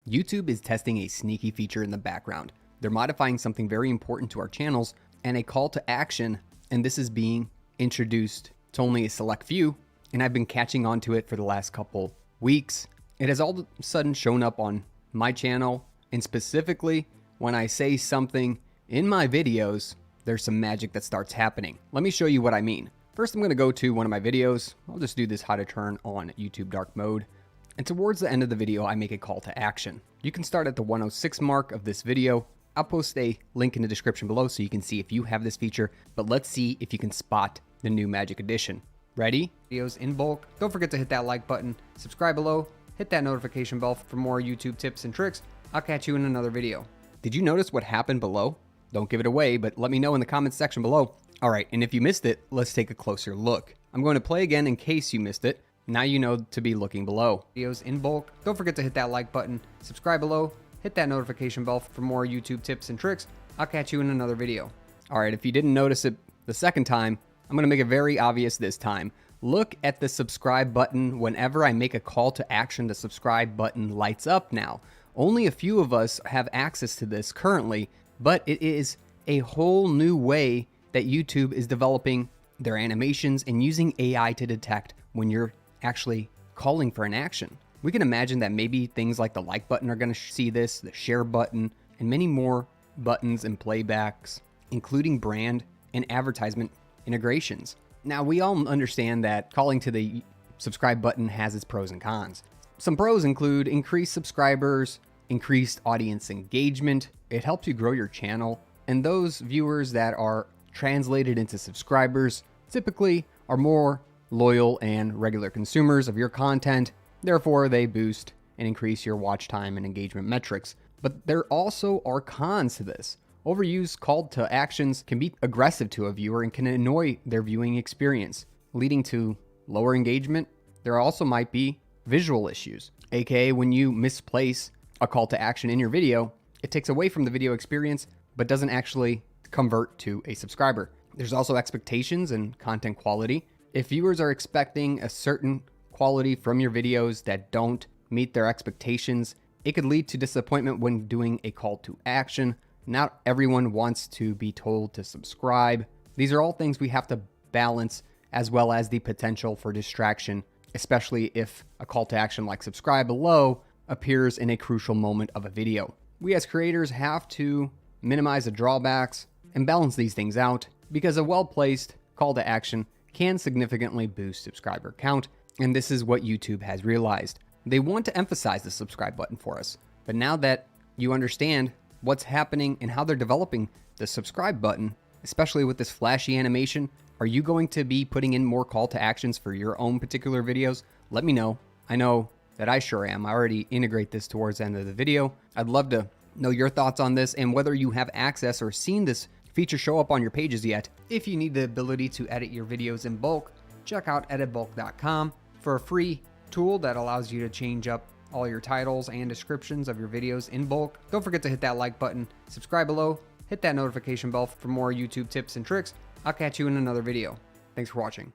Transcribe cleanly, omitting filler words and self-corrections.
YouTube is testing a sneaky feature in the background. They're modifying something very important to our channels and a call to action, and this is being introduced to only a select few, and I've been catching on to it for the last couple weeks. It has all of a sudden shown up on my channel, and specifically when I say something in my videos, there's some magic that starts happening. Let me show you what I mean. First, I'm going to go to one of my videos. I'll just do this how to turn on YouTube dark mode. And towards the end of the video, I make a call to action. You can start at the 106 mark of this video. I'll post a link in the description below so you can see if you have this feature, but let's see if you can spot the new magic addition. Ready? Videos in bulk. Don't forget to hit that like button, subscribe below, hit that notification bell for more YouTube tips and tricks. I'll catch you in another video. Did you notice what happened below? Don't give it away, but let me know in the comments section below. All right, and if you missed it, let's take a closer look. I'm going to play again in case you missed it. Now you know to be looking below. Videos in bulk. Don't forget to hit that like button, subscribe below, hit that notification bell for more YouTube tips and tricks. I'll catch you in another video. All right, if you didn't notice it the second time, I'm gonna make it very obvious this time. Look at the subscribe button. Whenever I make a call to action, the subscribe button lights up now. Only a few of us have access to this currently, but it is a whole new way that YouTube is developing their animations and using AI to detect when you're actually calling for an action. We can imagine that maybe things like the like button are going to see this, the share button, and many more buttons and playbacks, including brand and advertisement integrations. Now, we all understand that calling to the subscribe button has its pros and cons. Some pros include increased subscribers, increased audience engagement. It helps you grow your channel, and those viewers that are translated into subscribers typically are more loyal and regular consumers of your content. Therefore, they boost and increase your watch time and engagement metrics. But there also are cons to this. Overused call to actions can be aggressive to a viewer and can annoy their viewing experience, leading to lower engagement. There also might be visual issues, aka when you misplace a call to action in your video, it takes away from the video experience, but doesn't actually convert to a subscriber. There's also expectations and content quality. If viewers are expecting a certain quality from your videos that don't meet their expectations, it could lead to disappointment when doing a call to action. Not everyone wants to be told to subscribe. These are all things we have to balance, as well as the potential for distraction, especially if a call to action like subscribe below appears in a crucial moment of a video. We as creators have to minimize the drawbacks and balance these things out, because a well-placed call to action can significantly boost subscriber count, and this is what YouTube has realized. They want to emphasize the subscribe button for us, but now that you understand what's happening and how they're developing the subscribe button, especially with this flashy animation, are you going to be putting in more call to actions for your own particular videos? Let me know. I know that I sure am. I already integrate this towards the end of the video. I'd love to know your thoughts on this and whether you have access or seen this feature show up on your pages yet. If you need the ability to edit your videos in bulk, check out EditBulk.com for a free tool that allows you to change up all your titles and descriptions of your videos in bulk. Don't forget to hit that like button, subscribe below, hit that notification bell for more YouTube tips and tricks. I'll catch you in another video. Thanks for watching.